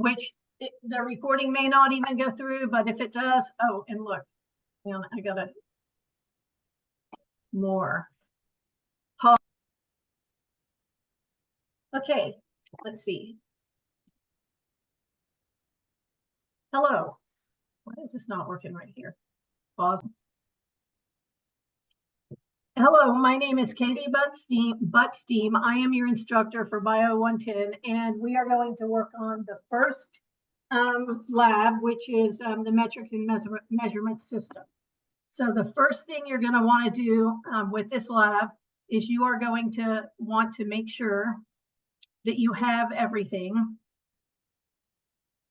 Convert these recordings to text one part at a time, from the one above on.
which the recording may not even go through, but if it does, oh, and look, I got a more. Okay, let's see. Hello. Why is this not working right here? Pause. Hello, my name is Katie Butts-Dehm. I am your instructor for Bio 110, and we are going to work on the first lab, which is the metric and measurement system. So the first thing you're going to want to do with this lab is you are going to want to make sure that you have everything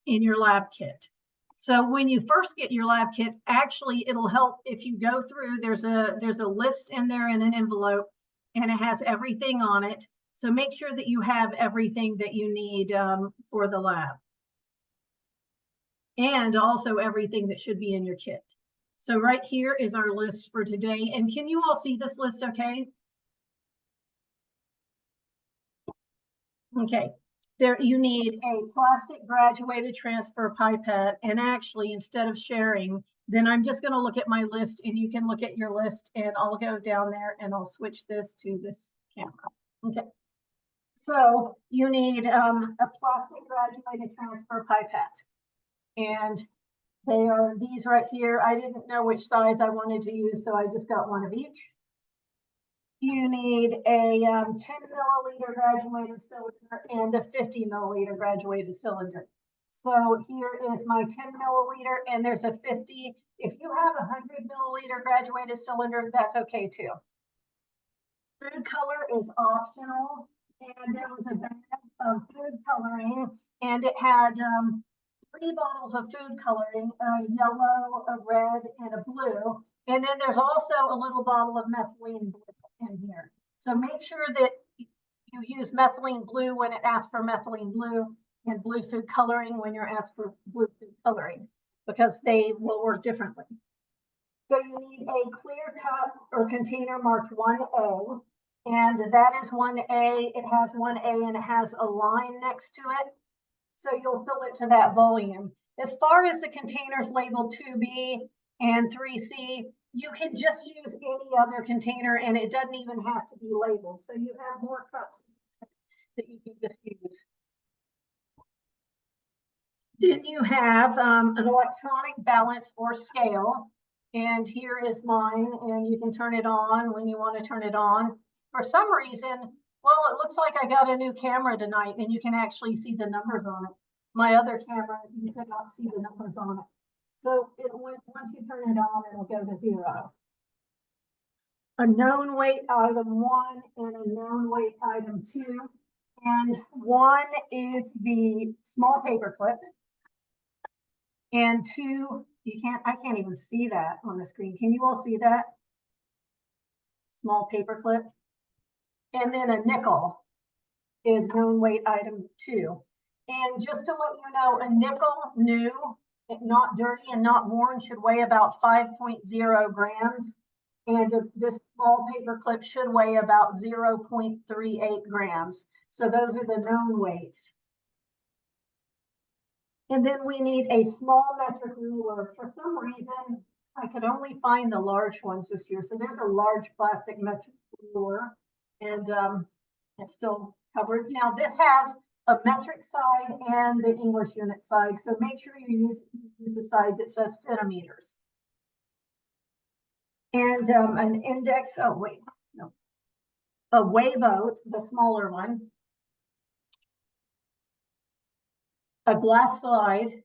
in your lab kit. So when you first get your lab kit, actually it'll help if you go through, there's a list in there in an envelope and it has everything on it. So make sure that you have everything that you need for the lab. And also everything that should be in your kit. So right here is our list for today. And can you all see this list okay? Okay. There, you need a plastic graduated transfer pipette, and actually instead of sharing, then I'm just going to look at my list and you can look at your list, and I'll go down there and I'll switch this to this camera. Okay, so you need a plastic graduated transfer pipette, and they are these right here. I didn't know which size I wanted to use, so I just got one of each. You need a 10 milliliter graduated cylinder and a 50 milliliter graduated cylinder. So here is my 10 milliliter, and there's a 50. If you have a 100 milliliter graduated cylinder, that's okay too. Food color is optional, and there was a bag of food coloring, and it had 3 bottles of food coloring, a yellow, a red, and a blue. And then there's also a little bottle of methylene blue in here. So make sure that you use methylene blue when it asks for methylene blue, and blue food coloring when you're asked for blue food coloring, because they will work differently. So you need a clear cup or container marked 1A, and that is 1A. It has 1A and it has a line next to it. So you'll fill it to that volume. As far as the containers labeled 2B and 3C, you can just use any other container and it doesn't even have to be labeled. So you have more cups that you can just use. Then you have an electronic balance or scale. And here is mine, and you can turn it on when you want to turn it on. For some reason, well, it looks like I got a new camera tonight and you can actually see the numbers on it. My other camera, you could not see the numbers on it. So once you turn it on, it'll go to 0. A known weight item 1 and a known weight item 2. And 1 is the small paper clip. And 2, I can't even see that on the screen. Can you all see that? Small paper clip. And then a nickel is known weight item 2. And just to let you know, a nickel new, not dirty and not worn, should weigh about 5.0 grams. And this small paper clip should weigh about 0.38 grams. So those are the known weights. And then we need a small metric ruler. For some reason, I could only find the large ones this year. So there's a large plastic metric ruler, and it's still covered. Now this has a metric side and the English unit side. So make sure you use the side that says centimeters. And an index, oh wait, no. A weigh boat, the smaller one. A glass slide,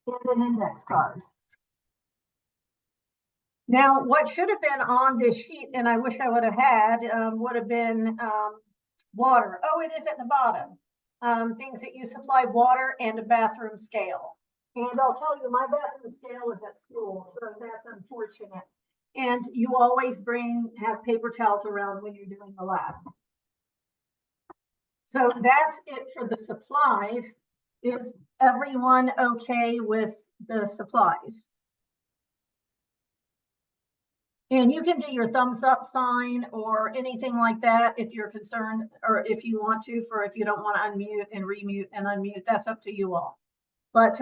and an index card. Now, what should have been on this sheet, and I wish I would have had, would have been water. Oh, it is at the bottom. Things that you supply water and a bathroom scale. And I'll tell you, my bathroom scale is at school, so that's unfortunate. And you always have paper towels around when you're doing the lab. So that's it for the supplies. Is everyone okay with the supplies? And you can do your thumbs up sign or anything like that if you're concerned, or if you want to, for if you don't want to unmute and remute and unmute, that's up to you all. But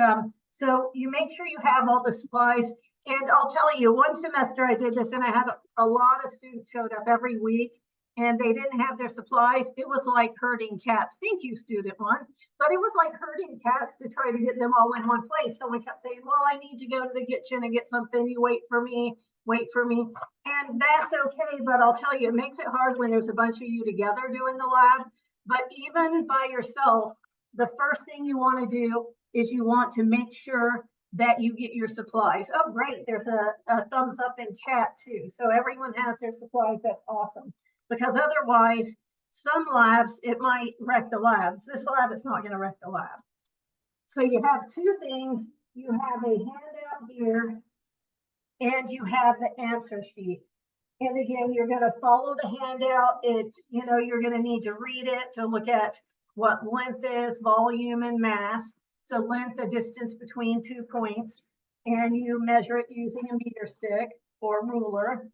so you make sure you have all the supplies. And I'll tell you, one semester I did this and I had a lot of students showed up every week and they didn't have their supplies. It was like herding cats. Thank you, student one. But it was like herding cats to try to get them all in one place. Someone kept saying, well, I need to go to the kitchen and get something. You wait for me, wait for me. And that's okay. But I'll tell you, it makes it hard when there's a bunch of you together doing the lab. But even by yourself, the first thing you want to do is you want to make sure that you get your supplies. Oh, great. There's a thumbs up in chat too. So everyone has their supplies. That's awesome. Because otherwise, some labs, it might wreck the labs. This lab is not going to wreck the lab. So you have two things. You have a handout here, and you have the answer sheet. And again, you're going to follow the handout. You're going to need to read it to look at what length is, volume, and mass. So length, the distance between 2 points, and you measure it using a meter stick or ruler.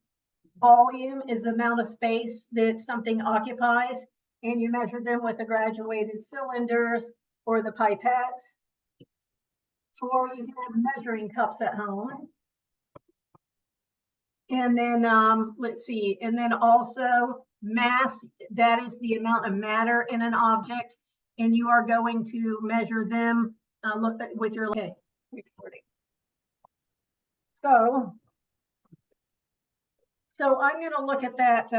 Volume is the amount of space that something occupies, and you measure them with the graduated cylinders or the pipettes. Or you can have measuring cups at home. And then let's see, and then also mass, that is the amount of matter in an object, and you are going to measure them with your recording. So I'm going to look at that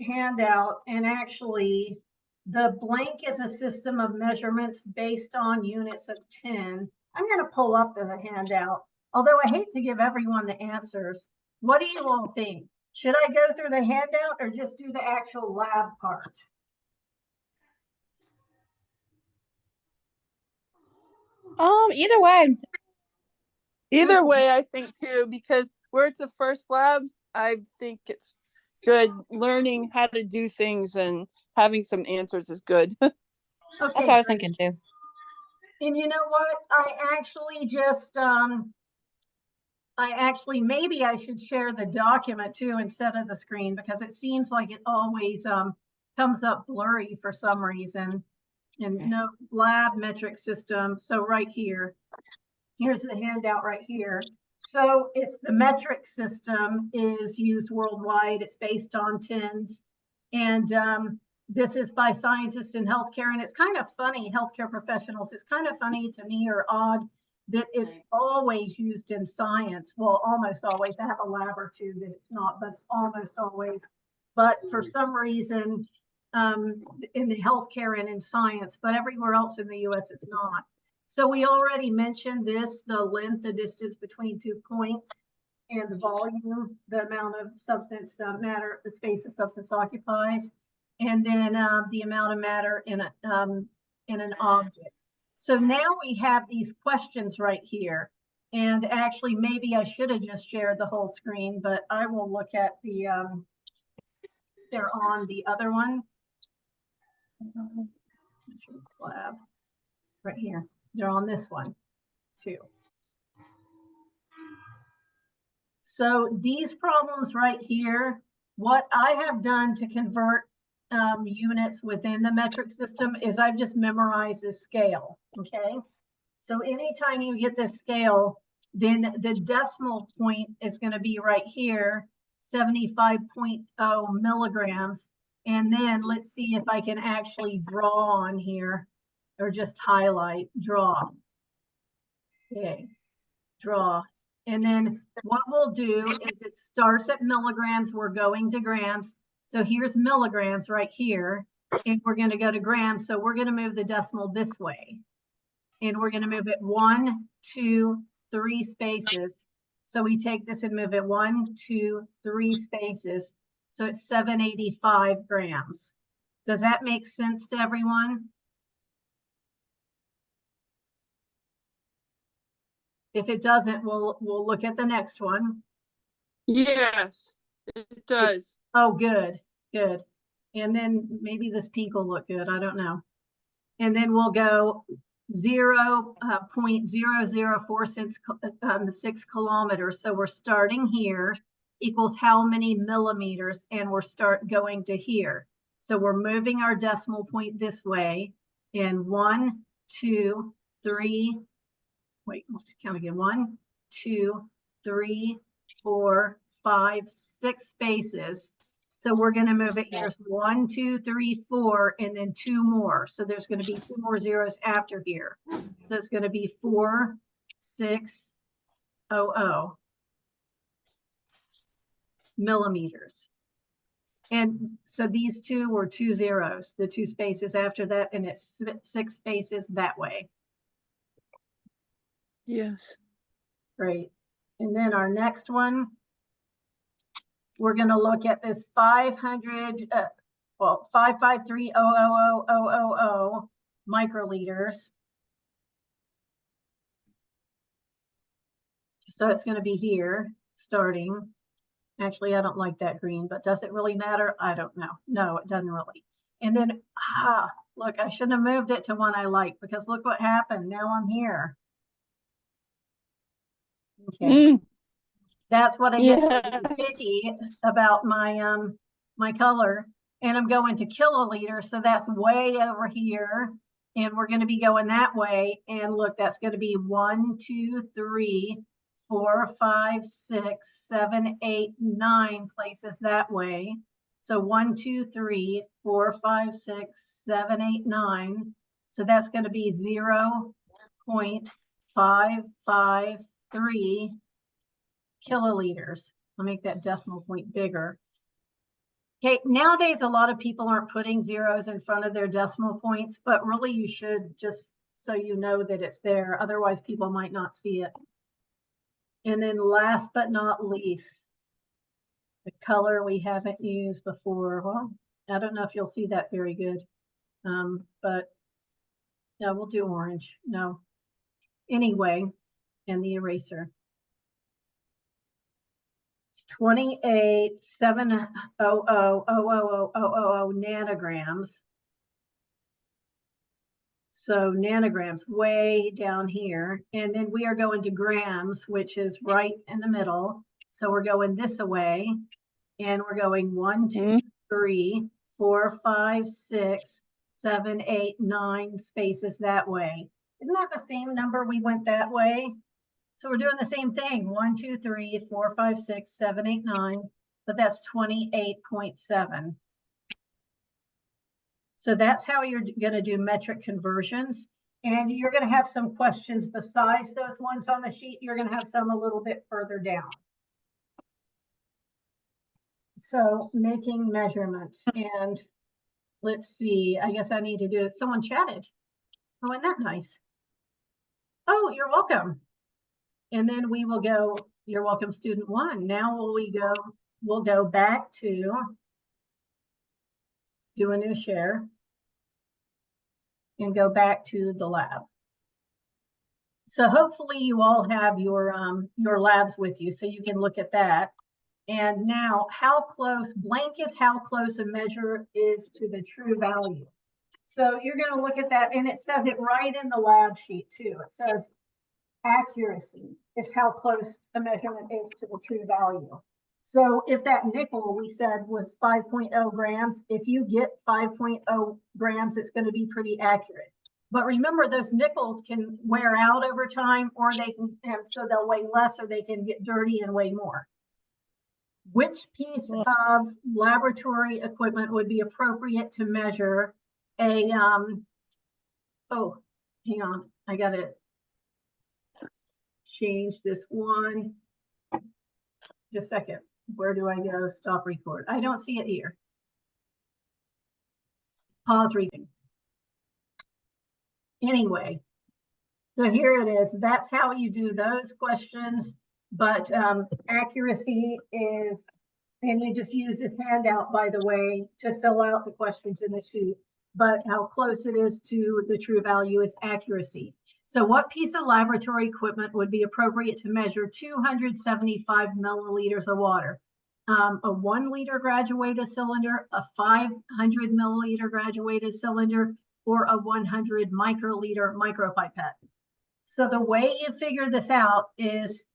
handout, and actually the blank is a system of measurements based on units of 10. I'm going to pull up the handout, although I hate to give everyone the answers. What do you all think? Should I go through the handout or just do the actual lab part? Either way. Either way, I think too, because where it's a first lab, I think it's good. Learning how to do things and having some answers is good. Okay, that's what I was thinking too. And you know what? I actually, maybe I should share the document too instead of the screen, because it seems like it always comes up blurry for some reason. And no lab metric system. So right here, here's the handout right here. So it's the metric system is used worldwide. It's based on tens. And this is by scientists in healthcare. And it's kind of funny, healthcare professionals, it's kind of funny to me, or odd, that it's always used in science. Well, almost always. I have a lab or two that it's not, but it's almost always. But for some reason, in the healthcare and in science, but everywhere else in the US, it's not. So we already mentioned this, the length, the distance between 2 points, and the volume, the amount of substance, matter, the space a substance occupies, and then the amount of matter in an object. So now we have these questions right here. And actually, maybe I should have just shared the whole screen, but I will look at the, they're on the other one. Slab right here. They're on this one too. So these problems right here, what I have done to convert units within the metric system is I've just memorized this scale. Okay. So anytime you get this scale, then the decimal point is going to be right here, 75.0 milligrams. And then let's see if I can actually draw on here, or just highlight, draw. Okay, draw. And then what we'll do is it starts at milligrams, we're going to grams. So here's milligrams right here, and we're going to go to grams. So we're going to move the decimal this way. And we're going to move it 1, 2, 3 spaces. So we take this and move it 1, 2, 3 spaces. So it's 785 grams. Does that make sense to everyone? If it doesn't, we'll look at the next one. Yes, it does. Oh, good, good. And then maybe this pink will look good. I don't know. And then we'll go 0.0046 kilometers. So we're starting here equals how many millimeters, and we're start going to here. So we're moving our decimal point this way, and 1, 2, 3, wait, let's count again. 1, 2, 3, 4, 5, 6 spaces. So we're going to move it. Here's 1, 2, 3, 4, and then 2 more. So there's going to be 2 more zeros after here. So it's going to be 4, 6, 0, millimeters. And so these two were 2 zeros, the 2 spaces after that, and it's 6 spaces that way. Yes. Great. And then our next one, we're going to look at this 553,000,000 microliters. So it's going to be here starting. Actually, I don't like that green, but does it really matter? I don't know. No, it doesn't really. And then, look, I shouldn't have moved it to one I like, because look what happened. Now I'm here. Okay. That's what I get for being picky about my my color. And I'm going to kiloliters, so that's way over here. And we're going to be going that way. And look, that's going to be 1, 2, 3, 4, 5, 6, 7, 8, 9 places that way. So 1, 2, 3, 4, 5, 6, 7, 8, 9. So that's going to be 0.553 kiloliters. I'll make that decimal point bigger. Okay, nowadays a lot of people aren't putting zeros in front of their decimal points, but really you should, just so you know that it's there. Otherwise people might not see it. And then last but not least, the color we haven't used before. Well, I don't know if you'll see that very good, but no, we'll do orange. No. Anyway, and the eraser. 28,700,000 nanograms. So nanograms way down here. And then we are going to grams, which is right in the middle. So we're going this way. And we're going 1, 2, 3, 4, 5, 6, 7, 8, 9 spaces that way. Isn't that the same number we went that way? So we're doing the same thing. 1, 2, 3, 4, 5, 6, 7, 8, 9, but that's 28.7. So that's how you're going to do metric conversions. And you're going to have some questions besides those ones on the sheet. You're going to have some a little bit further down. So making measurements, and let's see, I guess I need to do it. Someone chatted. Oh, isn't that nice? Oh, you're welcome. And then we will go, you're welcome, student 1. Now we'll go back to do a new share and go back to the lab. So hopefully you all have your labs with you, so you can look at that. And now how close, blank is how close a measure is to the true value. So you're going to look at that, and it says it right in the lab sheet too. It says accuracy is how close a measurement is to the true value. So if that nickel we said was 5.0 grams, if you get 5.0 grams, it's going to be pretty accurate. But remember, those nickels can wear out over time, or they can, so they'll weigh less, or they can get dirty and weigh more. Which piece of laboratory equipment would be appropriate to measure a, oh, hang on, I got to change this one. Just a second. Where do I go? Stop record. I don't see it here. Pause reading. Anyway, so here it is. That's how you do those questions. But accuracy is, and you just use this handout, by the way, to fill out the questions in the sheet. But how close it is to the true value is accuracy. So what piece of laboratory equipment would be appropriate to measure 275 milliliters of water? A 1 liter graduated cylinder, a 500 milliliter graduated cylinder, or a 100 microliter micropipette. So the way you figure this out is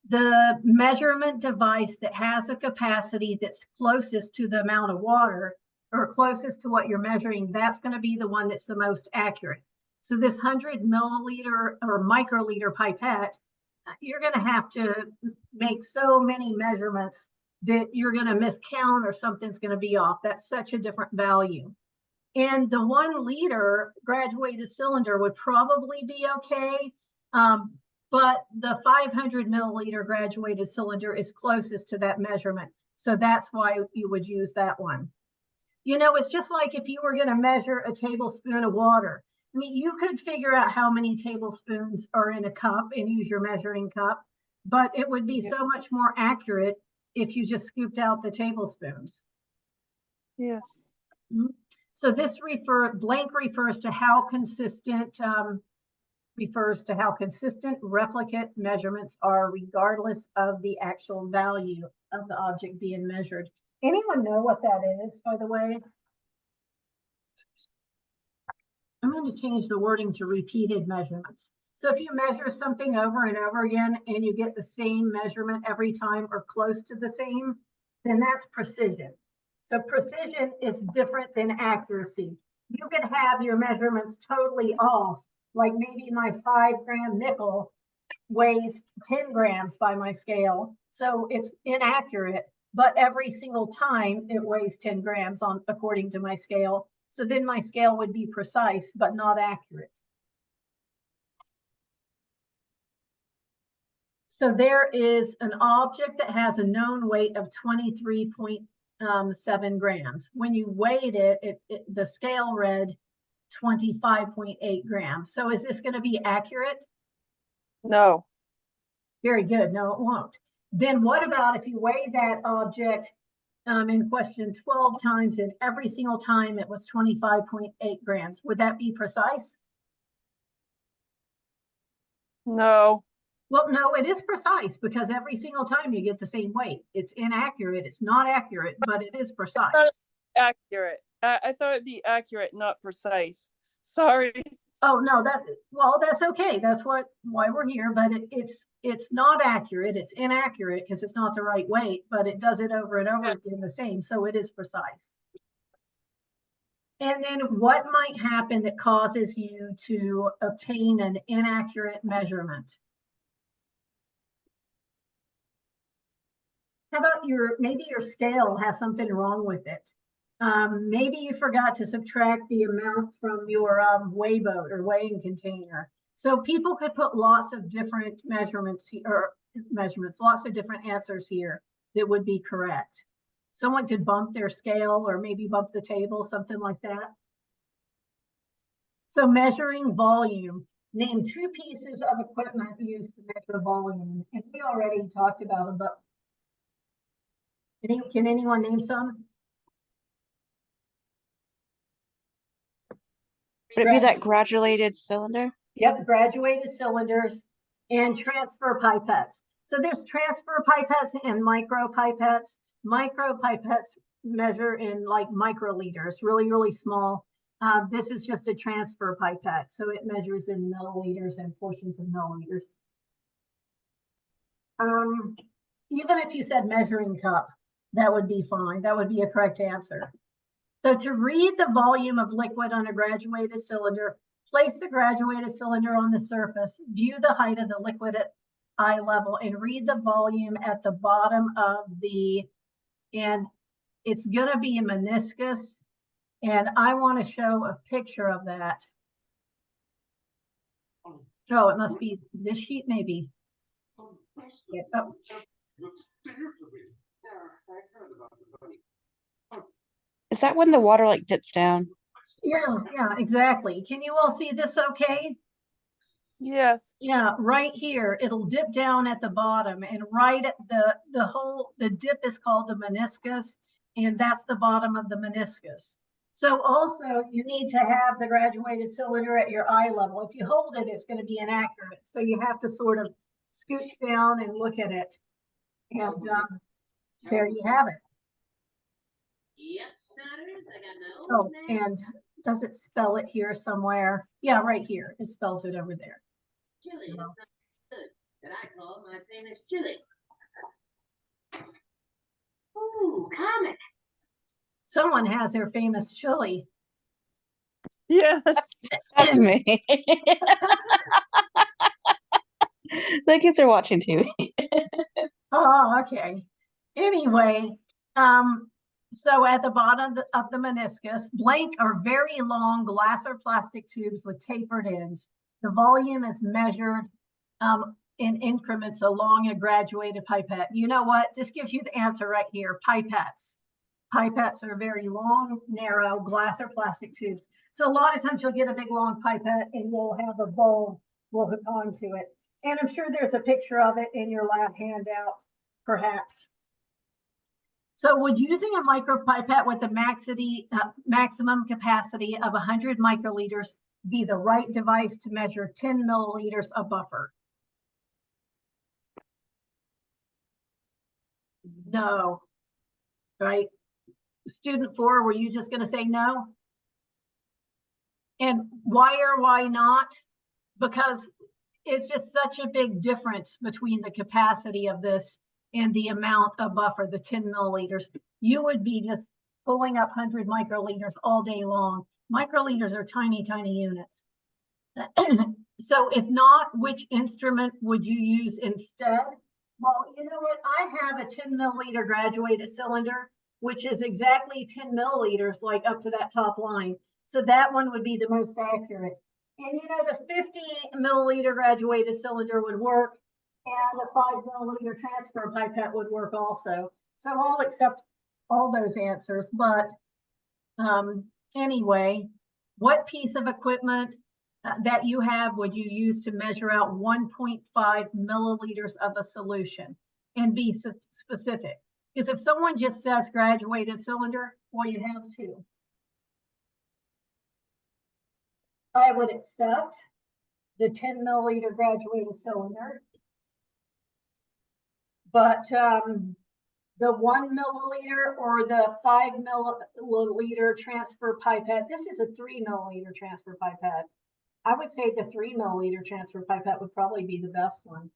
the measurement device that has a capacity that's closest to the amount of water or closest to what you're measuring, that's going to be the one that's the most accurate. So this 100 milliliter or microliter pipette, you're going to have to make so many measurements that you're going to miscount or something's going to be off. That's such a different value. And the 1 liter graduated cylinder would probably be okay. But the 500 milliliter graduated cylinder is closest to that measurement. So that's why you would use that one. You know, it's just like if you were going to measure a tablespoon of water. I mean, you could figure out how many tablespoons are in a cup and use your measuring cup, but it would be so much more accurate if you just scooped out the tablespoons. Yes. So this blank refers to how consistent replicate measurements are regardless of the actual value of the object being measured. Anyone know what that is, by the way? I'm going to change the wording to repeated measurements. So if you measure something over and over again and you get the same measurement every time or close to the same, then that's precision. So precision is different than accuracy. You could have your measurements totally off, like maybe my 5-gram nickel weighs 10 grams by my scale. So it's inaccurate, but every single time it weighs 10 grams according to my scale. So then my scale would be precise, but not accurate. So there is an object that has a known weight of 23.7 grams. When you weighed it, the scale read 25.8 grams. So is this going to be accurate? No. Very good. No, it won't. Then what about if you weigh that object in question 12 times and every single time it was 25.8 grams? Would that be precise? No. Well, no, it is precise because every single time you get the same weight. It's inaccurate. It's not accurate, but it is precise. Accurate. I thought it'd be accurate, not precise. Sorry. Oh no, that's okay. That's why we're here. But it's not accurate. It's inaccurate because it's not the right weight. But it does it over and over again the same, so it is precise. And then what might happen that causes you to obtain an inaccurate measurement? How about maybe your scale has something wrong with it? Maybe you forgot to subtract the amount from your weigh boat or weighing container. So people could put lots of different measurements lots of different answers here that would be correct. Someone could bump their scale or maybe bump the table, something like that. So measuring volume. Name 2 pieces of equipment used to measure volume. And we already talked about them, but can anyone name some? Would it be that graduated cylinder? Yep, graduated cylinders and transfer pipettes. So there's transfer pipettes and micro pipettes. Micro pipettes measure in like microliters, really, really small. This is just a transfer pipette. So it measures in milliliters and portions of milliliters. Even if you said measuring cup, that would be fine. That would be a correct answer. So to read the volume of liquid on a graduated cylinder, place the graduated cylinder on the surface, view the height of the liquid at eye level, and read the volume at the bottom of and it's going to be a meniscus. And I want to show a picture of that. Oh, it must be this sheet, maybe. Yeah. Oh. Is that when the water like dips down? Yeah, exactly. Can you all see this okay? Yes. Yeah, right here, it'll dip down at the bottom and right at the dip is called the meniscus, and that's the bottom of the meniscus. So also you need to have the graduated cylinder at your eye level. If you hold it, it's going to be inaccurate. So you have to sort of scooch down and look at it. And there you have it. Oh, and does it spell it here somewhere? Yeah, right here. It spells it over there. So, that I call my famous chili. Ooh, comic. Someone has their famous chili. Yes. That's me. The kids are watching TV. Oh, okay. Anyway, so at the bottom of the meniscus, blank are very long glass or plastic tubes with tapered ends. The volume is measured in increments along a graduated pipette. You know what? This gives you the answer right here, pipettes. Pipettes are very long, narrow glass or plastic tubes. So a lot of times you'll get a big long pipette and you'll have a bulb will hook onto it. And I'm sure there's a picture of it in your lab handout, perhaps. So would using a micropipette with a maximum capacity of 100 microliters be the right device to measure 10 milliliters of buffer? No, right? Student 4, were you just going to say no? And why or why not? Because it's just such a big difference between the capacity of this and the amount of buffer, the 10 milliliters. You would be just pulling up 100 microliters all day long. Microliters are tiny, tiny units. So if not, which instrument would you use instead? Well, you know what? I have a 10 milliliter graduated cylinder, which is exactly 10 milliliters, like up to that top line. So that one would be the most accurate. And you know, the 50 milliliter graduated cylinder would work, and a 5 milliliter transfer pipette would work also. So I'll accept all those answers. But anyway, what piece of equipment that you have would you use to measure out 1.5 milliliters of a solution? And be specific. Because if someone just says graduated cylinder, well, you have two. I would accept the 10 milliliter graduated cylinder, but the 1 milliliter or the 5 milliliter transfer pipette, this is a 3 milliliter transfer pipette. I would say the 3 milliliter transfer pipette would probably be the best one.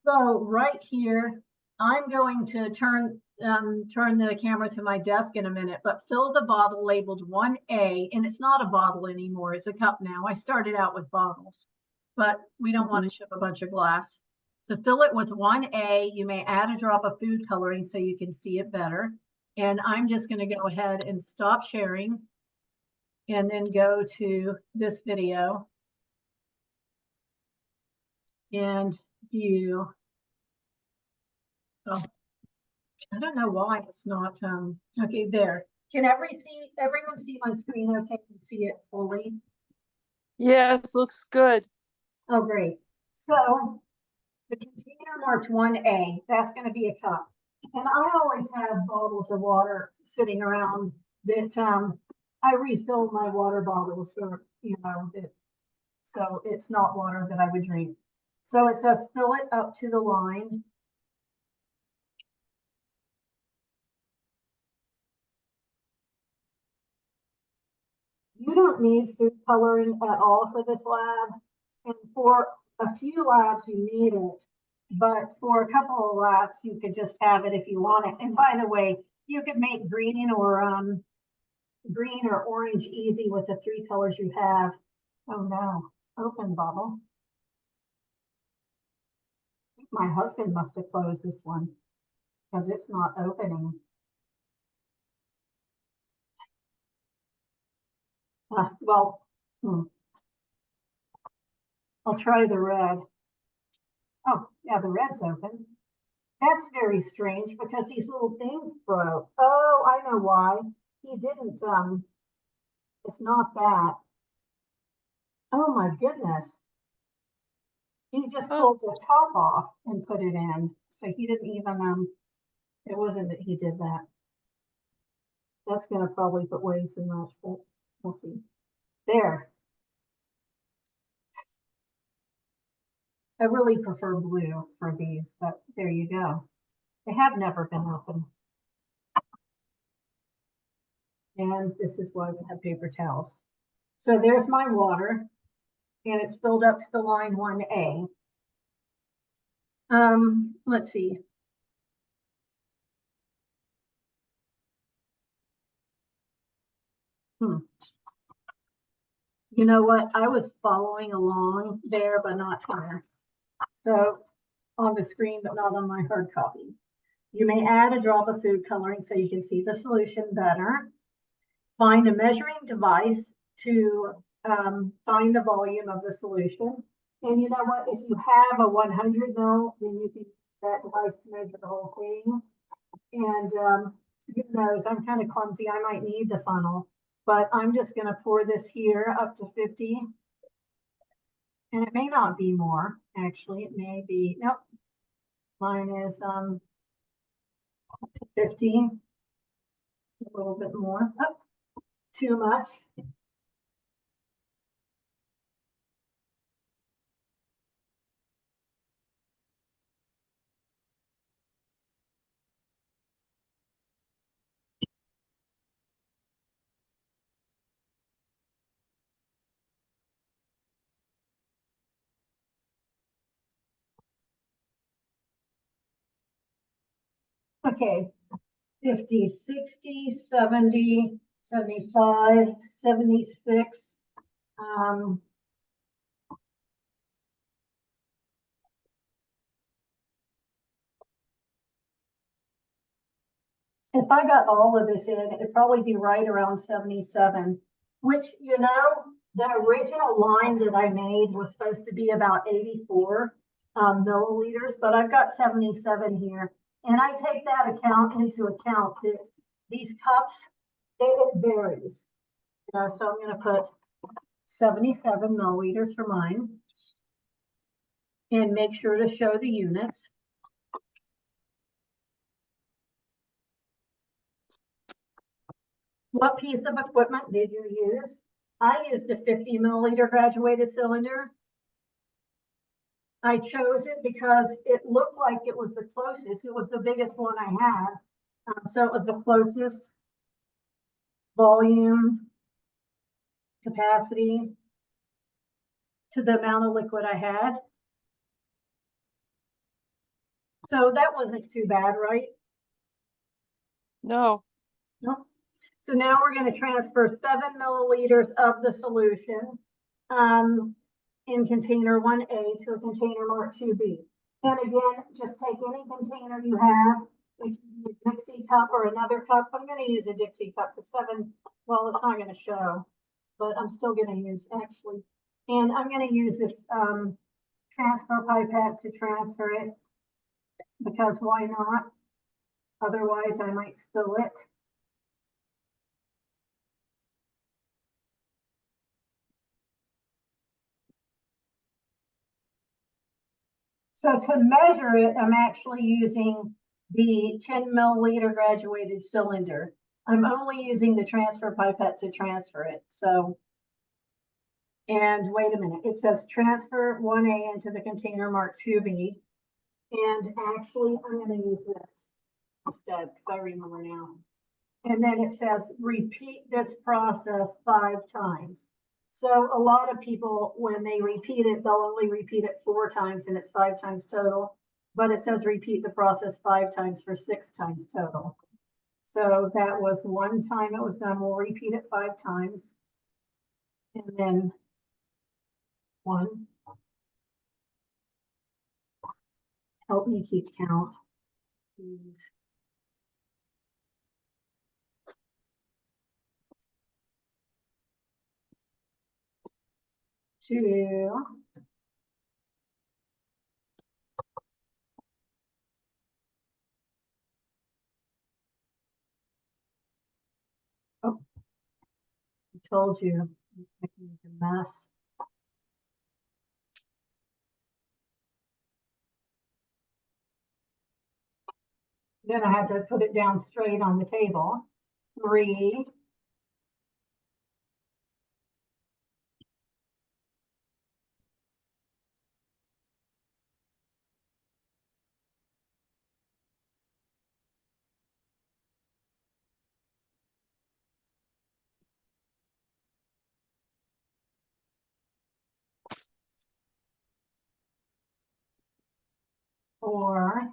So right here, I'm going to turn the camera to my desk in a minute, but fill the bottle labeled 1A, and it's not a bottle anymore, it's a cup now. I started out with bottles, but we don't want to ship a bunch of glass. So fill it with 1A. You may add a drop of food coloring so you can see it better. And I'm just going to go ahead and stop sharing and then go to this video and view. Oh, I don't know why it's not, okay, there. Can everyone see my screen okay? Can see it fully? Yes, looks good. Oh, great. So the container marked 1A, that's going to be a cup. And I always have bottles of water sitting around that I refill my water bottles, so, you know, so it's not water that I would drink. So it says fill it up to the line. You don't need food coloring at all for this lab. And for a few labs, you need it. But for a couple of labs, you could just have it if you want it. And by the way, you could make green or orange easy with the 3 colors you have. Oh no, open bubble. My husband must have closed this one because it's not opening. Well, I'll try the red. Oh, yeah, the red's open. That's very strange because these little things broke. Oh, I know why. He didn't, it's not that. Oh my goodness. He just pulled the top off and put it in. So he didn't even, it wasn't that he did that. That's gonna probably put way too much, but we'll see. There. I really prefer blue for these, but there you go. They have never been open. And this is why we have paper towels. So there's my water. and it's filled up to the line 1A. Let's see. You know what? I was following along there, but not here. So on the screen, but not on my hard copy. You may add a drop of food coloring so you can see the solution better. Find a measuring device to find the volume of the solution. And you know what? If you have a 100 ml, then you can use that device to measure the whole thing. And who knows? I'm kind of clumsy. I might need the funnel, but I'm just going to pour this here up to 50. And it may not be more, actually. It may be, nope. Mine is up to 50. A little bit more. Oh, too much. Okay, 50, 60, 70, 75, 76. If I got all of this in, it'd probably be right around 77, which, you know, the original line that I made was supposed to be about 84 milliliters, but I've got 77 here. And I take that into account that these cups, it varies. You know, so I'm going to put 77 milliliters for mine and make sure to show the units. What piece of equipment did you use? I used a 50 milliliter graduated cylinder. I chose it because it looked like it was the closest. It was the biggest one I had. So it was the closest volume capacity to the amount of liquid I had. So that wasn't too bad, right? No. Nope. So now we're going to transfer 7 milliliters of the solution in container 1A to a container marked 2B. And again, just take any container you have. It can be a Dixie cup or another cup. I'm going to use a Dixie cup because 7, well, it's not going to show, but I'm still going to use actually. And I'm going to use this transfer pipette to transfer it because why not? Otherwise, I might spill it. So to measure it, I'm actually using the 10 milliliter graduated cylinder. I'm only using the transfer pipette to transfer it. So, and wait a minute, it says transfer 1A into the container marked 2B. And actually, I'm going to use this instead because I remember now. And then it says repeat this process 5 times. So a lot of people, when they repeat it, they'll only repeat it 4 times and it's 5 times total. But it says repeat the process 5 times for 6 times total. So that was 1 time it was done. We'll repeat it 5 times. And then 1. Help me keep count, please. 2. Oh, I told you, I'm making a mess. Then I had to put it down straight on the table. 3. or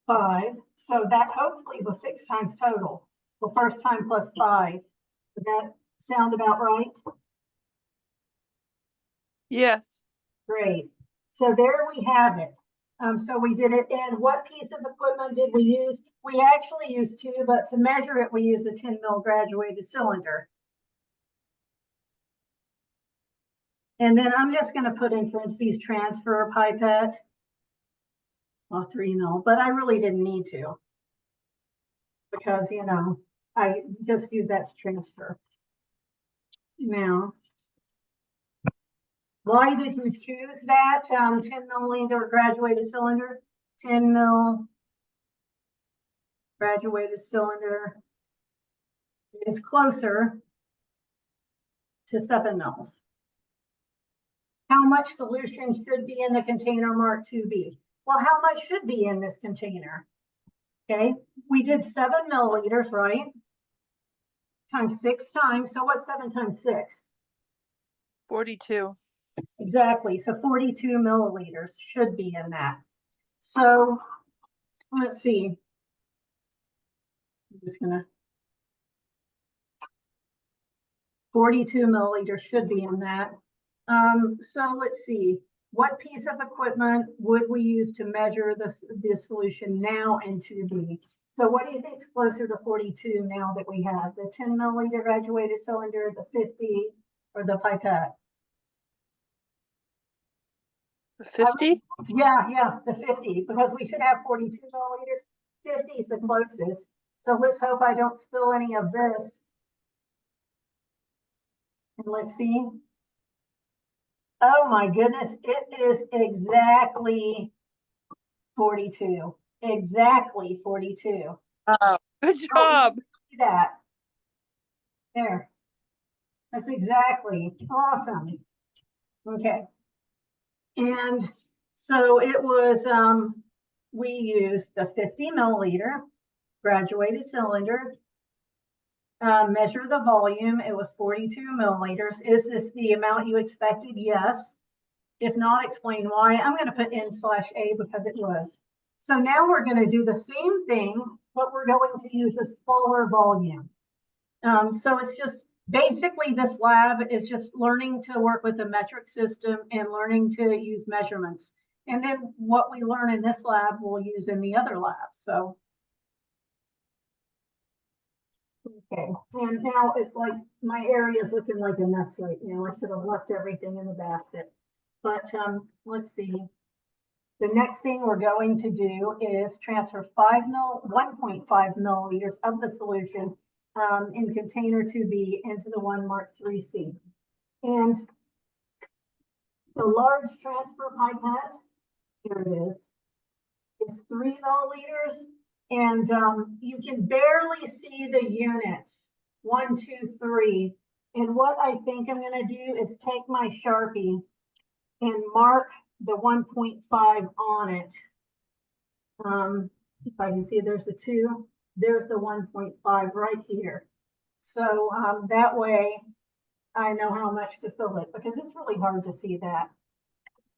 five. So that hopefully was 6 times total. The first time plus 5. Does that sound about right? Yes. Great. So there we have it. So we did it. And what piece of equipment did we use? We actually used 2, but to measure it, we used a 10 mil graduated cylinder. And then I'm just going to put in parentheses transfer pipette. Well, 3 mil, but I really didn't need to. Because, you know, I just use that to transfer. Now, why did you choose that 10 milliliter graduated cylinder? 10 mil graduated cylinder is closer to 7 mils. How much solution should be in the container marked 2B? Well, how much should be in this container? Okay, we did 7 milliliters, right? Times 6 times. So what's 7 times 6? 42. Exactly. So 42 milliliters should be in that. So let's see. I'm just gonna 42 milliliters should be in that. So let's see. What piece of equipment would we use to measure this solution now in 2B? So what do you think is closer to 42 now that we have? The 10 milliliter graduated cylinder, the 50, or the pipette? The 50? Yeah, the 50, because we should have 42 milliliters. 50 is the closest. So let's hope I don't spill any of this. And let's see. Oh my goodness, it is exactly 42. Exactly 42. Oh, good job. See that? There. That's exactly awesome. Okay. And so it was, we used the 50 milliliter graduated cylinder, measure the volume. It was 42 milliliters. Is this the amount you expected? Yes. If not, explain why. I'm going to put N/A because it was. So now we're going to do the same thing, but we're going to use a smaller volume. So it's just basically this lab is just learning to work with the metric system and learning to use measurements. And then what we learn in this lab, we'll use in the other lab. So, okay. And now it's like my area is looking like a mess right now. I should have left everything in the basket. But let's see. The next thing we're going to do is transfer 1.5 milliliters of the solution in container 2B into the one marked 3C. And the large transfer pipette, here it is 3 milliliters. And you can barely see the units, 1, 2, 3. And what I think I'm going to do is take my Sharpie and mark the 1.5 on it. If I can see, there's the 2, there's the 1.5 right here. So that way I know how much to fill it, because it's really hard to see that.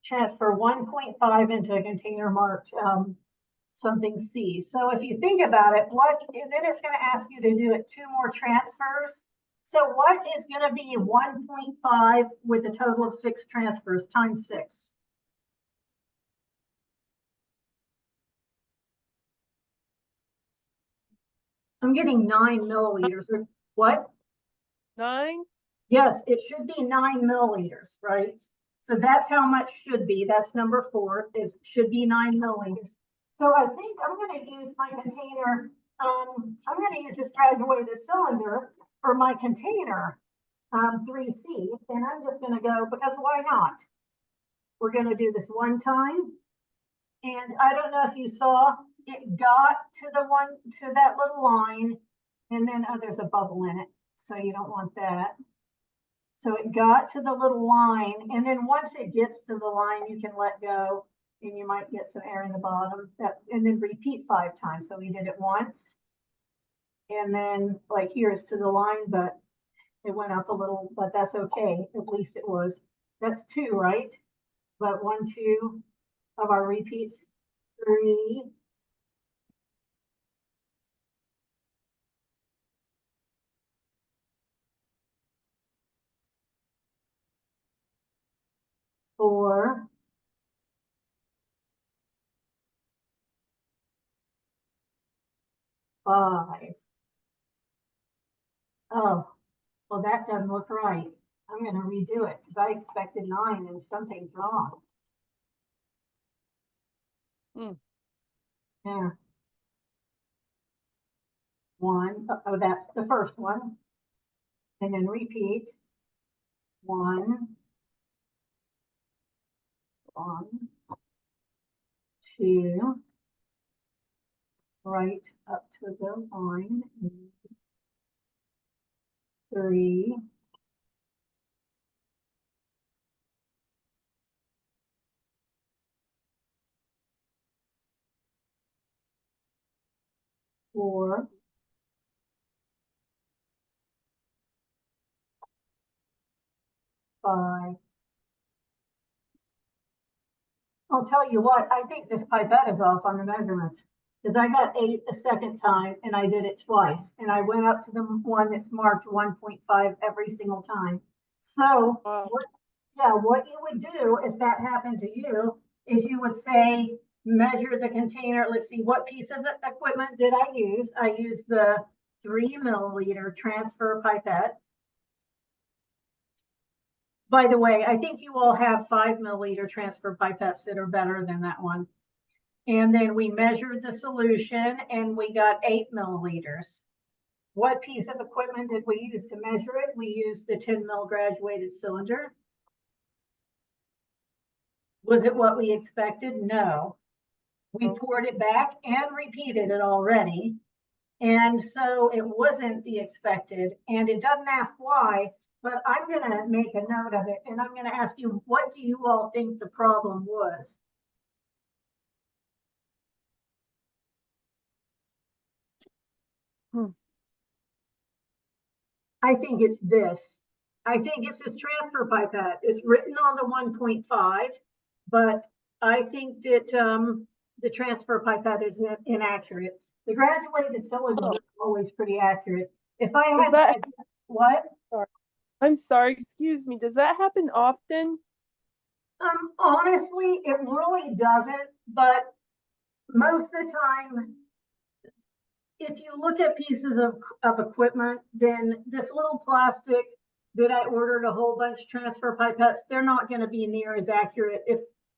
Transfer 1.5 into a container marked something C. So if you think about it, then it's going to ask you to do it 2 more transfers. So what is going to be 1.5 with a total of 6 transfers times 6? I'm getting 9 milliliters. What? 9? Yes, it should be 9 milliliters, right? So that's how much should be. That's number 4, should be 9 milliliters. So I think I'm going to use my container. I'm going to use this graduated cylinder for my container 3C. And I'm just going to go, because why not? We're going to do this one time. And I don't know if you saw, it got to that little line. And then, oh, there's a bubble in it. So you don't want that. So it got to the little line, and then once it gets to the line, you can let go, and you might get some air in the bottom. And then repeat 5 times. So we did it once, and then like here's to the line, but it went up a little, but that's okay. At least it was. That's 2, right? But 1, 2 of our repeats. 3. 4. 5. Oh, well, that doesn't look right. I'm going to redo it because I expected 9 and something's wrong. Hmm. Yeah. 1. Oh, that's the first one. And then repeat. 1. 1. 2. Right up to the line. 3. 4. 5. I'll tell you what, I think this pipette is off on the measurements. Because I got 8 a second time and I did it twice. And I went up to the one that's marked 1.5 every single time. So Wow. what you would do if that happened to you is you would say, measure the container. Let's see, what piece of equipment did I use? I used the 3 milliliter transfer pipette. By the way, I think you all have 5 milliliter transfer pipettes that are better than that one. And then we measured the solution and we got 8 milliliters. What piece of equipment did we use to measure it? We used the 10 mil graduated cylinder. Was it what we expected? No. We poured it back and repeated it already. And so it wasn't the expected, and it doesn't ask why, but I'm going to make a note of it. And I'm going to ask you, what do you all think the problem was? I think it's this. I think it's this transfer pipette. It's written on the 1.5, but I think that the transfer pipette is inaccurate. The graduated cylinder is always pretty accurate. If I had that, what? I'm sorry, excuse me. Does that happen often? Honestly, it really doesn't, but most of the time, if you look at pieces of equipment, then this little plastic that I ordered a whole bunch of transfer pipettes, they're not going to be near as accurate.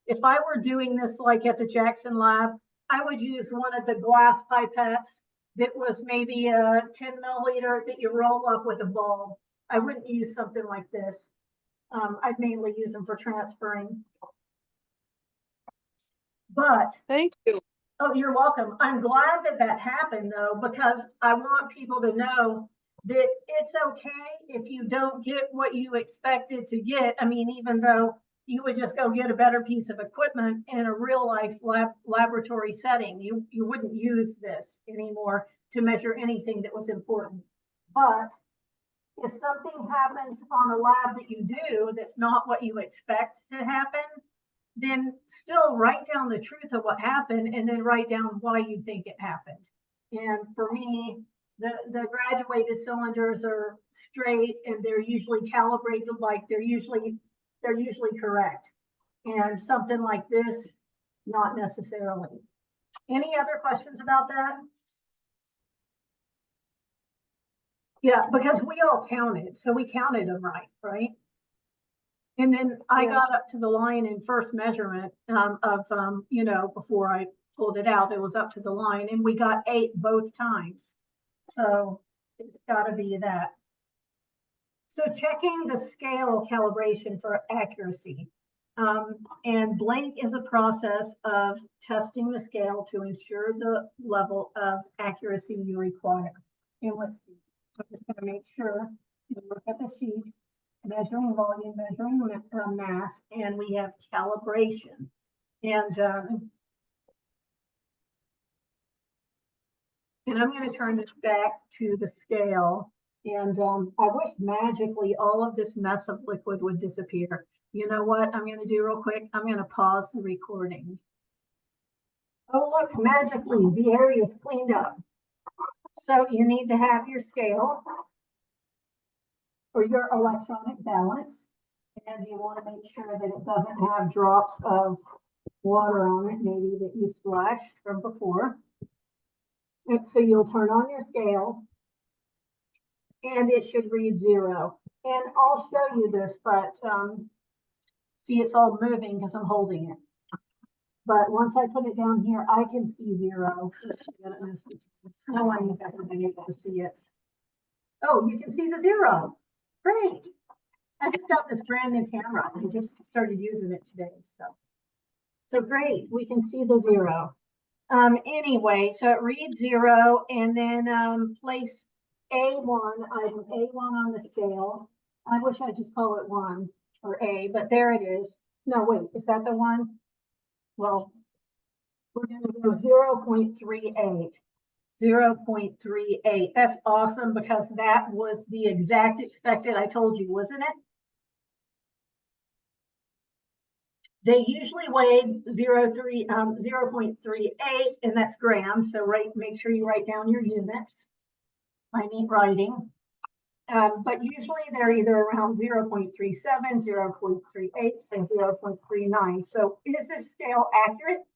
If I were doing this like at the Jackson lab, I would use one of the glass pipettes that was maybe a 10 milliliter that you roll up with a bulb. I wouldn't use something like this. I'd mainly use them for transferring. But Thank you. oh, you're welcome. I'm glad that that happened though, because I want people to know that it's okay if you don't get what you expected to get. I mean, even though you would just go get a better piece of equipment in a real life laboratory setting, you wouldn't use this anymore to measure anything that was important. But if something happens on a lab that you do that's not what you expect to happen, then still write down the truth of what happened and then write down why you think it happened. And for me, the graduated cylinders are straight and they're usually calibrated like they're usually correct. And something like this, not necessarily. Any other questions about that? Yeah, because we all counted. So we counted them right? And then I Yes. got up to the line in first measurement before I pulled it out, it was up to the line and we got 8 both times. So it's got to be that. So checking the scale calibration for accuracy. And blank is a process of testing the scale to ensure the level of accuracy you require. And let's see, I'm just going to make sure you look at the sheet. measuring volume, measuring mass, and we have calibration. And I'm going to turn this back to the scale. And I wish magically all of this mess of liquid would disappear. You know what I'm going to do real quick? I'm going to pause the recording. Oh, look, magically the area is cleaned up. So you need to have your scale or your electronic balance. And you want to make sure that it doesn't have drops of water on it, maybe that you splashed from before. And so you'll turn on your scale and it should read 0. And I'll show you this, but see, it's all moving because I'm holding it. But once I put it down here, I can see 0. No one has ever been able to see it. Oh, you can see the 0. Great. I just got this brand new camera. I just started using it today. So great. We can see the 0. Anyway, so it reads 0 and then place A1, item A1 on the scale. I wish I'd just call it 1 or A, but there it is. No, wait, is that the 1? Well, we're going to go 0.38. 0.38. That's awesome because that was the exact expected. I told you, wasn't it? They usually weigh 0.38, and that's grams. So make sure you write down your units. I need writing. But usually they're either around 0.37, 0.38, and 0.39. So is this scale accurate?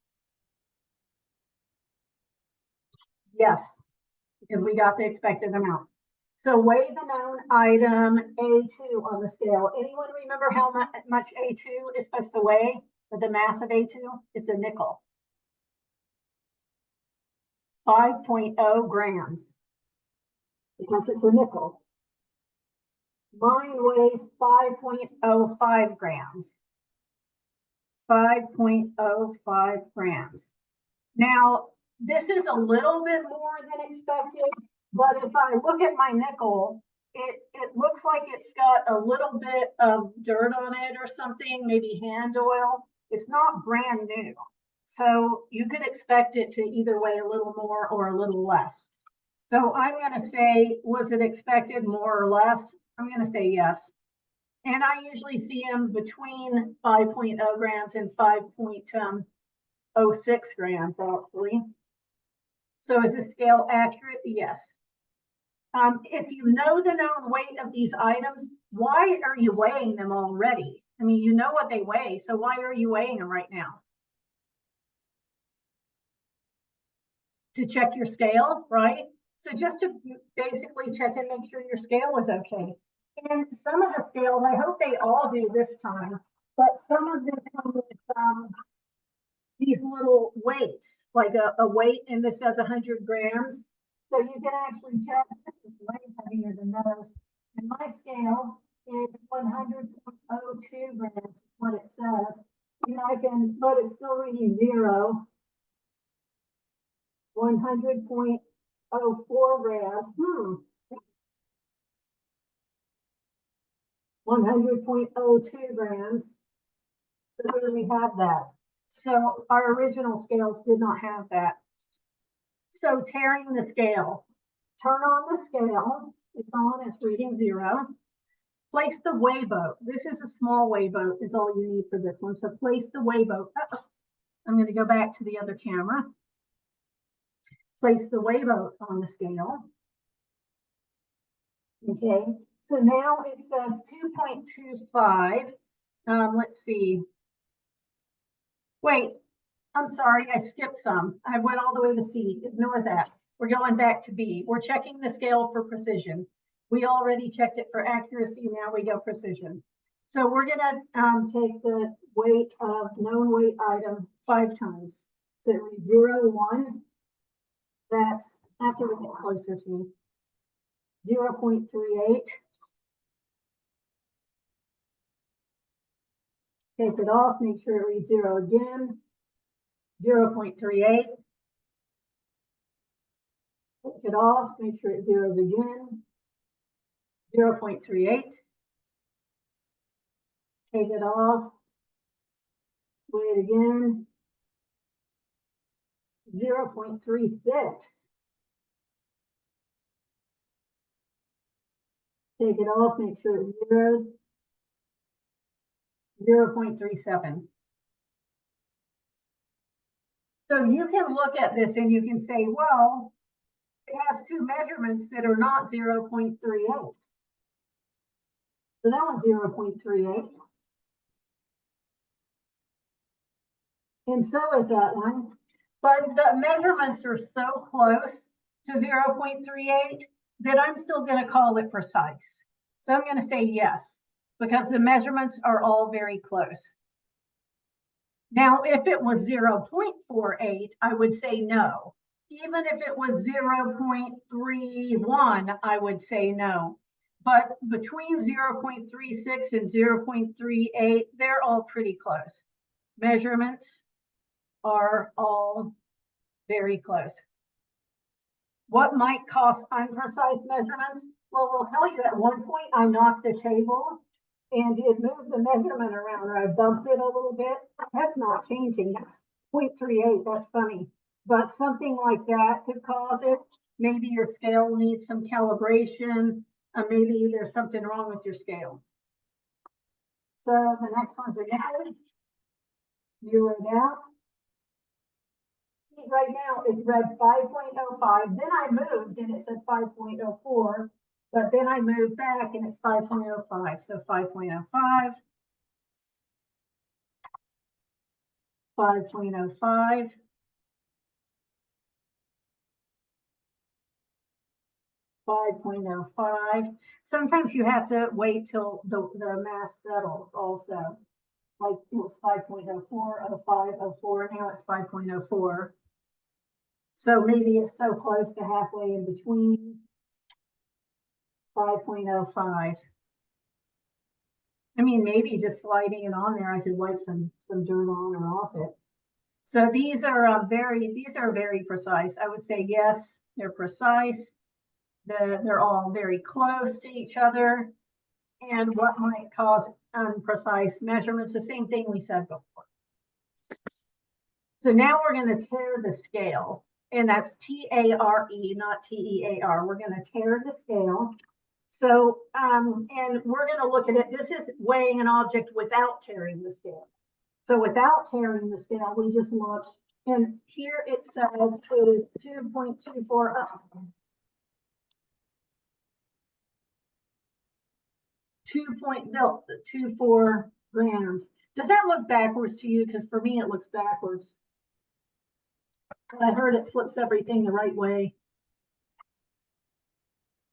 Yes, because we got the expected amount. So weigh the known item A2 on the scale. Anyone remember how much A2 is supposed to weigh? Or the mass of A2? It's a nickel. 5.0 grams. Because it's a nickel. Mine weighs 5.05 grams. 5.05 grams. Now, this is a little bit more than expected, but if I look at my nickel, it looks like it's got a little bit of dirt on it or something, maybe hand oil. It's not brand new. So you could expect it to either weigh a little more or a little less. So I'm going to say, was it expected more or less? I'm going to say yes. And I usually see them between 5.0 grams and 5.06 grams, actually. So is the scale accurate? Yes. If you know the known weight of these items, why are you weighing them already? I mean, you know what they weigh, so why are you weighing them right now? To check your scale, right? So just to basically check and make sure your scale is okay. And some of the scales, I hope they all do this time, but some of them come with these little weights, like a weight, and this says 100 grams. So you can actually check, this is way heavier than those. And my scale is 100.02 grams, is what it says. And I can, but it's still reading 0. 100.04 grams. 100.02 grams. So here we have that. So our original scales did not have that. So tearing the scale. Turn on the scale. It's on, it's reading 0. Place the weigh boat. This is a small weigh boat is all you need for this one. So place the weigh boat. I'm going to go back to the other camera. Place the weigh boat on the scale. Okay, so now it says 2.25. Let's see. Wait, I'm sorry, I skipped some. I went all the way to C. Ignore that. We're going back to B. We're checking the scale for precision. We already checked it for accuracy. Now we go precision. So we're going to take the weight of known weight item 5 times. So it reads 0, 1. That's after we get closer to me. 0.38. Take it off, make sure it reads 0 again. 0.38. Take it off, make sure it zeros again. 0.38. take it off, weigh it again, 0.36. Take it off, make sure it's zeroed, 0.37. So you can look at this and you can say, well, it has two measurements that are not 0.38. So that was 0.38. And so is that one. But the measurements are so close to 0.38 that I'm still going to call it precise. So I'm going to say yes, because the measurements are all very close. Now, if it was 0.48, I would say no. Even if it was 0.31, I would say no. But between 0.36 and 0.38, they're all pretty close. Measurements are all very close. What might cause unprecise measurements? Well, we'll tell you at one point I knocked the table and it moved the measurement around, or I bumped it a little bit. That's not changing. That's 0.38. That's funny. But something like that could cause it. Maybe your scale needs some calibration. Maybe there's something wrong with your scale. So the next one's a no. Zeroed out. See, right now it's read 5.05. Then I moved and it said 5.04. But then I moved back and it's 5.05. So 5.05. 5.05. 5.05. Sometimes you have to wait till the mass settles also. Like it was 5.04, 05, 04, now it's 5.04. So maybe it's so close to halfway in between. 5.05. I mean, maybe just sliding it on there, I could wipe some dirt on or off it. So these are very precise. I would say yes, they're precise. They're all very close to each other. And what might cause unprecise measurements, the same thing we said before. So now we're going to tear the scale, and that's T-A-R-E, not T-E-A-R. We're going to tear the scale. So, and we're going to look at it. This is weighing an object without tearing the scale. So without tearing the scale, we just look, and here it says it is 2.24 up. 2.24 grams. Does that look backwards to you? Because for me, it looks backwards. But I heard it flips everything the right way.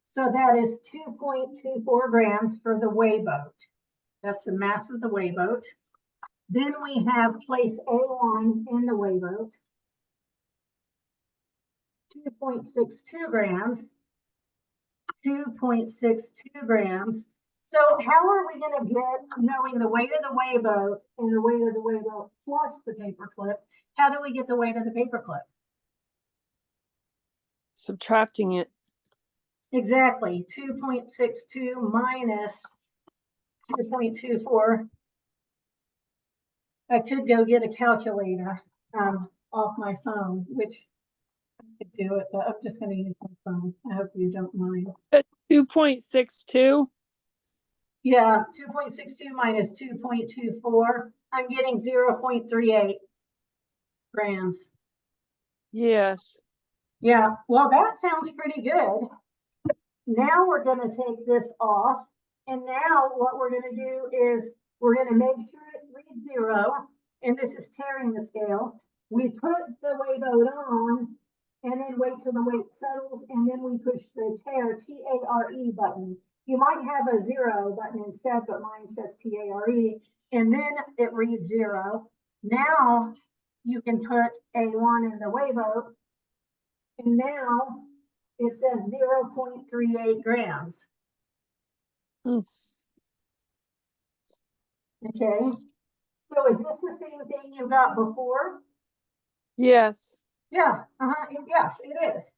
So that is 2.24 grams for the weigh boat. That's the mass of the weigh boat. Then we have place A1 in the weigh boat. 2.62 grams. 2.62 grams. So how are we going to get, knowing the weight of the weigh boat and the weight of the weigh boat plus the paper clip, how do we get the weight of the paper clip? Subtracting it. Exactly. 2.62 minus 2.24. I could go get a calculator off my phone, which I could do it, but I'm just going to use my phone. I hope you don't mind. 2.62. Yeah, 2.62 minus 2.24. I'm getting 0.38 grams. Yes. Yeah, well, that sounds pretty good. Now we're going to take this off. And now what we're going to do is we're going to make sure it reads 0. And this is tearing the scale. We put the weigh boat on and then wait till the weight settles. And then we push the tear, T-A-R-E button. You might have a 0 button instead, but mine says T-A-R-E. And then it reads 0. Now you can put A1 in the weigh boat. And now it says 0.38 grams. Mm. Okay. So is this the same thing you got before? Yes. Yeah. Yes, it is.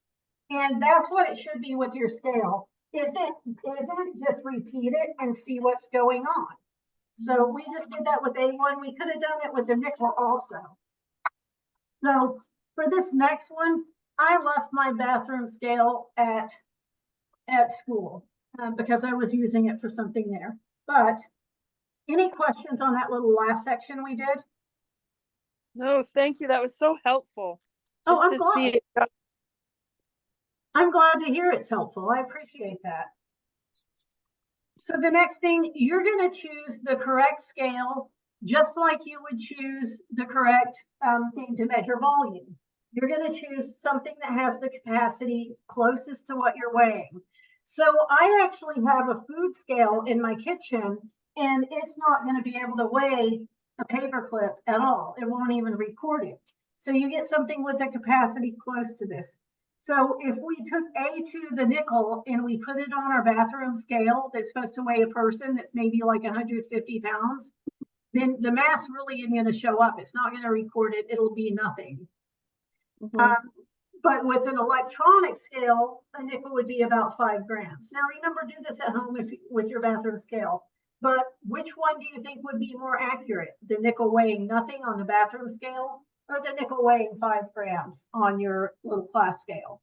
And that's what it should be with your scale. Isn't just repeat it and see what's going on. So we just did that with A1. We could have done it with the nickel also. So for this next one, I left my bathroom scale at school because I was using it for something there. But any questions on that little last section we did? No, thank you. That was so helpful. Oh, Just to see it. I'm glad to hear it's helpful. I appreciate that. So the next thing, you're going to choose the correct scale, just like you would choose the correct thing to measure volume. You're going to choose something that has the capacity closest to what you're weighing. So I actually have a food scale in my kitchen, and it's not going to be able to weigh a paper clip at all. It won't even record it. So you get something with a capacity close to this. So if we took A2, the nickel, and we put it on our bathroom scale that's supposed to weigh a person that's maybe like 150 pounds, then the mass really isn't going to show up. It's not going to record it. It'll be nothing. But with an electronic scale, a nickel would be about 5 grams. Now remember, do this at home with your bathroom scale. But which one do you think would be more accurate? The nickel weighing nothing on the bathroom scale, or the nickel weighing 5 grams on your little class scale?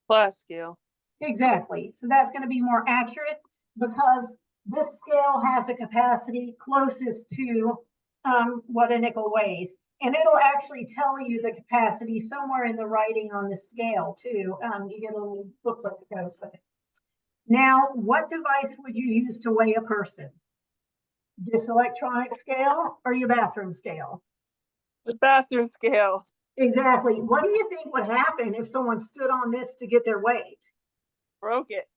Class scale. Exactly. So that's going to be more accurate because this scale has a capacity closest to what a nickel weighs. And it'll actually tell you the capacity somewhere in the writing on the scale too. You get a little booklet that goes with it. Now, what device would you use to weigh a person? This electronic scale or your bathroom scale? The bathroom scale. Exactly. What do you think would happen if someone stood on this to get their weight? Broke it.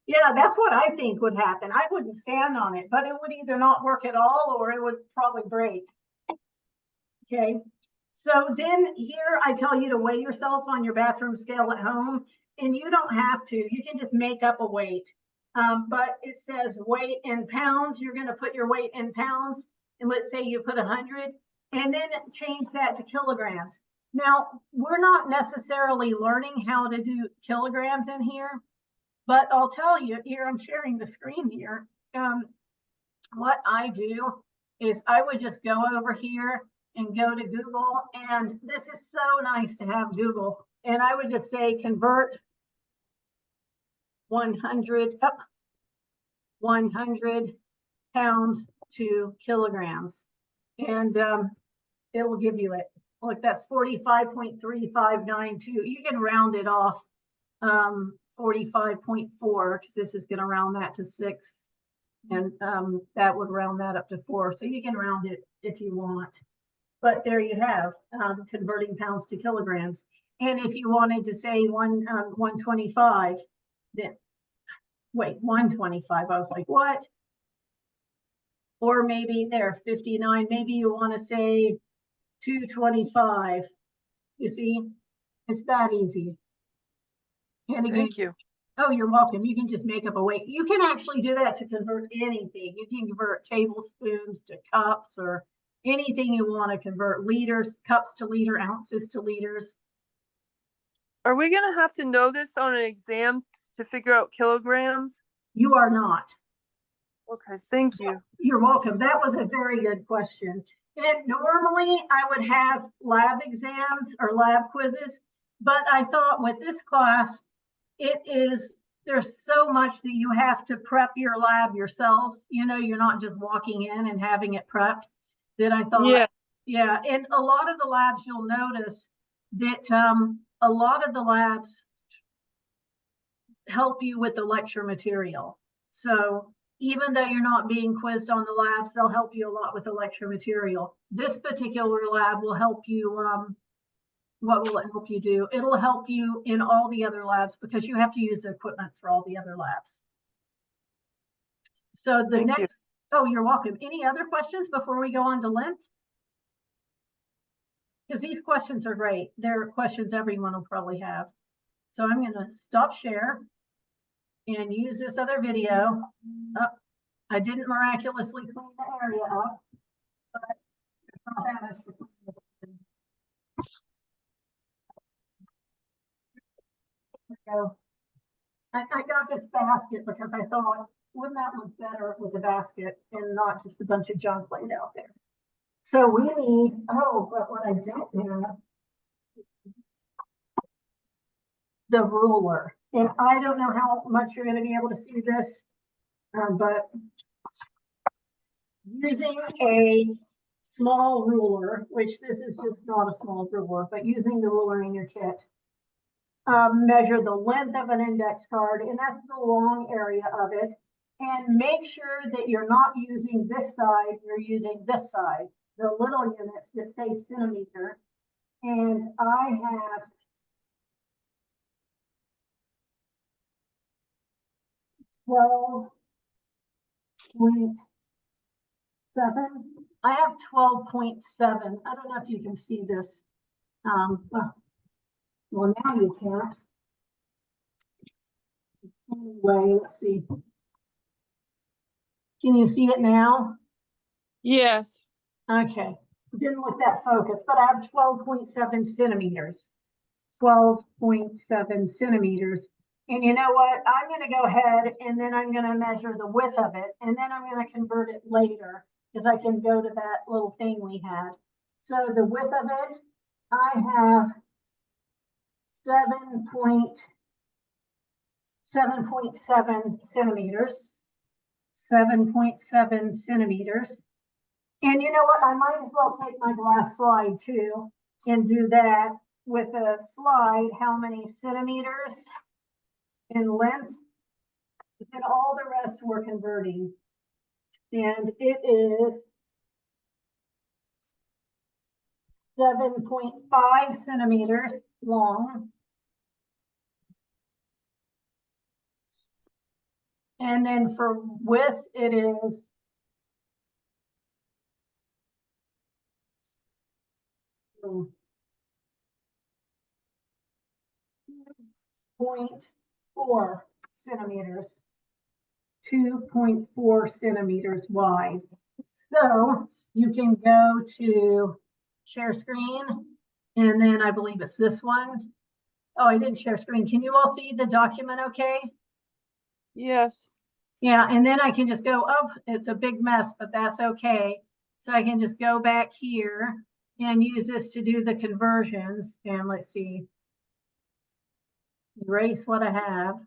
Yeah, that's what I think would happen. I wouldn't stand on it, but it would either not work at all or it would probably break. Okay. So then here I tell you to weigh yourself on your bathroom scale at home, and you don't have to. You can just make up a weight. But it says weight in pounds. You're going to put your weight in pounds, and let's say you put 100, and then change that to kilograms. Now, we're not necessarily learning how to do kilograms in here, but I'll tell you here, I'm sharing the screen here. What I do is I would just go over here and go to Google, and this is so nice to have Google. And I would just say convert 100 pounds to kilograms, and it'll give you it. Look, that's 45.3592. You can round it off 45.4 because this is going to round that to 6, and that would round that up to 4. So you can round it if you want. But there you have converting pounds to kilograms. And if you wanted to say 125, then wait, 125. I was like, what? Or maybe there, 59. Maybe you want to say 225. You see, it's that easy. And again, Thank you. oh, you're welcome. You can just make up a weight. You can actually do that to convert anything. You can convert tablespoons to cups or anything you want to convert. Liters, cups to liter, ounces to liters. Are we going to have to know this on an exam to figure out kilograms? You are not. Okay, thank you. You're welcome. That was a very good question. And normally I would have lab exams or lab quizzes, but I thought with this class, there's so much that you have to prep your lab yourself. You know, you're not just walking in and having it prepped. That I thought, yeah. And a lot of the labs, you'll notice that a lot of the labs help you with the lecture material. So even though you're not being quizzed on the labs, they'll help you a lot with the lecture material. This particular lab will help you. What will it help you do? It'll help you in all the other labs because you have to use the equipment for all the other labs. So the next, oh, you're welcome. Any other questions before we go on to Lent? Because these questions are great. They're questions everyone will probably have. So I'm going to stop share and use this other video. Oh, I didn't miraculously clean the area up, but it's not that much to clean. So I got this basket because I thought wouldn't that look better with a basket and not just a bunch of junk laid out there? So we need, oh, but what I don't have, the ruler. And I don't know how much you're going to be able to see this, but using a small ruler, which this is just not a small ruler, but using the ruler in your kit, measure the length of an index card, and that's the long area of it. And make sure that you're not using this side, you're using this side, the little units that say centimeter. And I have 12.7. I have 12.7. I don't know if you can see this. Well, now you can't. Anyway, let's see. Can you see it now? Yes. Okay, didn't look that focused, but I have 12.7 centimeters. 12.7 centimeters. And you know what? I'm going to go ahead and then I'm going to measure the width of it. And then I'm going to convert it later because I can go to that little thing we had. So the width of it, I have 7.7 centimeters. 7.7 centimeters. And you know what? I might as well take my glass slide too and do that with a slide. How many centimeters in length? And all the rest we're converting. And it is 7.5 centimeters long. And then for width, it is 2.4 centimeters. 2.4 centimeters wide. So you can go to share screen, and then I believe it's this one. Oh, I didn't share screen. Can you all see the document okay? Yes. Yeah, and then I can just go, oh, it's a big mess, but that's okay. So I can just go back here and use this to do the conversions. And let's see, erase what I have.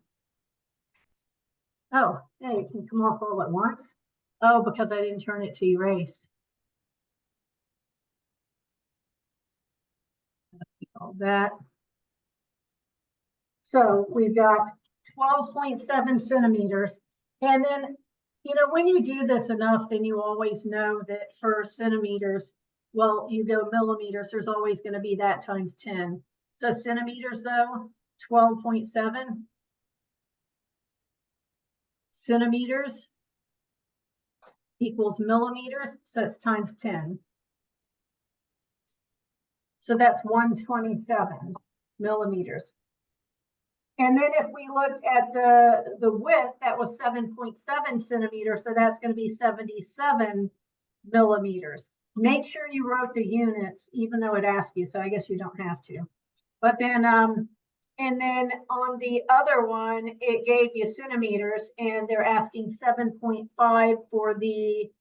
Oh, hey, it can come off all at once. Oh, because I didn't turn it to erase. All that. So we've got 12.7 centimeters. And then, you know, when you do this enough, then you always know that for centimeters, well, you go millimeters, there's always going to be that times 10. So centimeters though, 12.7 centimeters equals millimeters. So it's times 10. So that's 127 millimeters. And then if we looked at the width, that was 7.7 centimeters. So that's going to be 77 millimeters. Make sure you wrote the units, even though it asked you. So I guess you don't have to. But then, and then on the other one, it gave you centimeters, and they're asking 7.5 for the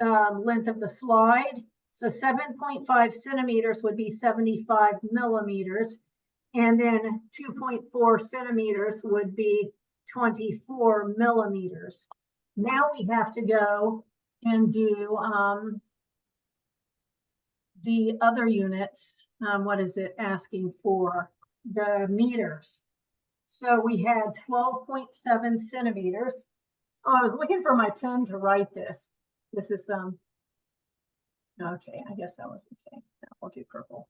length of the slide. So 7.5 centimeters would be 75 millimeters. And then 2.4 centimeters would be 24 millimeters. Now we have to go and do the other units. What is it asking for? The meters. So we had 12.7 centimeters. Oh, I was looking for my pen to write this. This is okay, I guess that was okay. Now we'll do purple.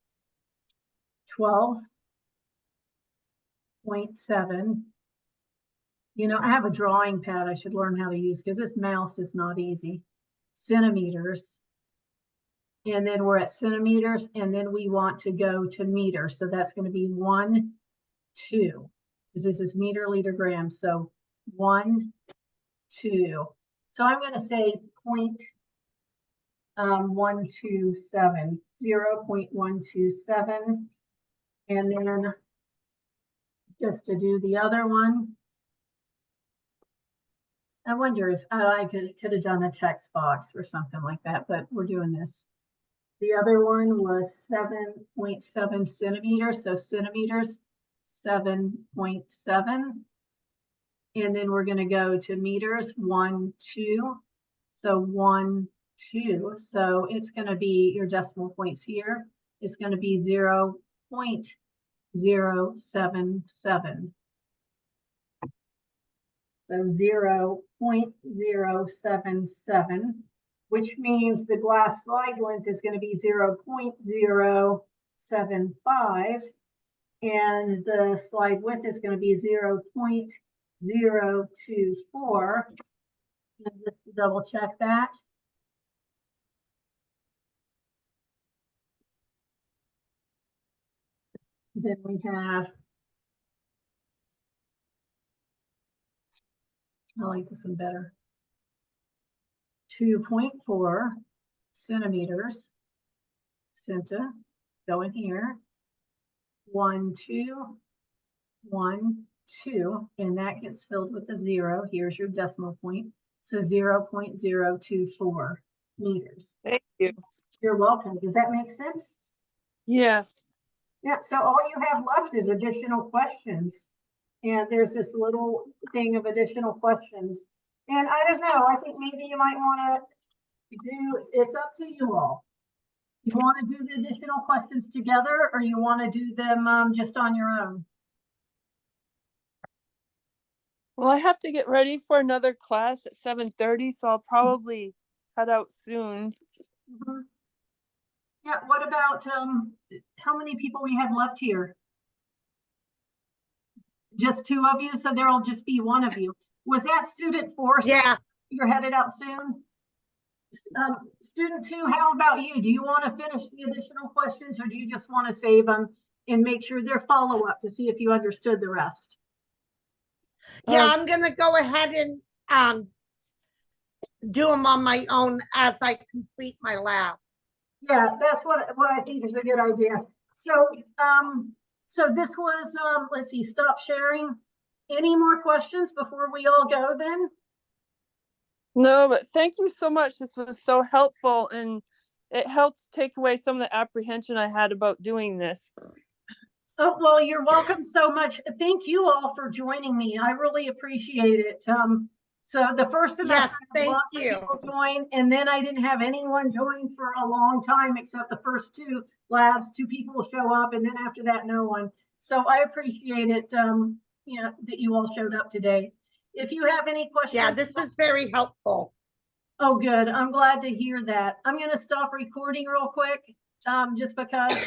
12.7. You know, I have a drawing pad I should learn how to use because this mouse is not easy. Centimeters. And then we're at centimeters, and then we want to go to meters. So that's going to be 1, 2. Because this is meter, liter, gram. So 1, 2. So I'm going to say 0.127, 0.127. And then just to do the other one, I wonder if I could have done a text box or something like that, but we're doing this. The other one was 7.7 centimeters, so centimeters, 7.7. And then we're going to go to meters, 1, 2. So 1, 2. So it's going to be your decimal points here. It's going to be 0.077. So 0.077, which means the glass slide length is going to be 0.075, and the slide width is going to be 0.024. And just double check that. Then we have, I like this one better, 2.4 centimeters. Centa, go in here. 1, 2, 1, 2, and that gets filled with a 0. Here's your decimal point. So 0.024 meters. Thank you. You're welcome. Does that make sense? Yes. Yeah, so all you have left is additional questions. And there's this little thing of additional questions. And I don't know, I think maybe you might want to do, it's up to you all. You want to do the additional questions together, or you want to do them just on your own? Well, I have to get ready for another class at 7:30, so I'll probably cut out soon. Mhm. Yeah, what about how many people we have left here? Just 2 of you, so there'll just be 1 of you. Was that student 4? Yeah, You're headed out soon? Student 2, how about you? Do you want to finish the additional questions, or do you just want to save them and make sure they're follow-up to see if you understood the rest? yeah, I'm gonna go ahead and do them on my own as I complete my lab. Yeah, that's what I think is a good idea. So, so this was, let's see, stop sharing. Any more questions before we all go then? No, but thank you so much. This was so helpful, and it helps take away some of the apprehension I had about doing this. Oh, well, you're welcome so much. Thank you all for joining me. I really appreciate it. So the first semester, Yes, thank lots you. of people joined, and then I didn't have anyone join for a long time except the first 2 labs. 2 people will show up, and then after that, no one. So I appreciate it, yeah, that you all showed up today. If you have any questions. Yeah, this was very helpful. Oh, good. I'm glad to hear that. I'm going to stop recording real quick, just because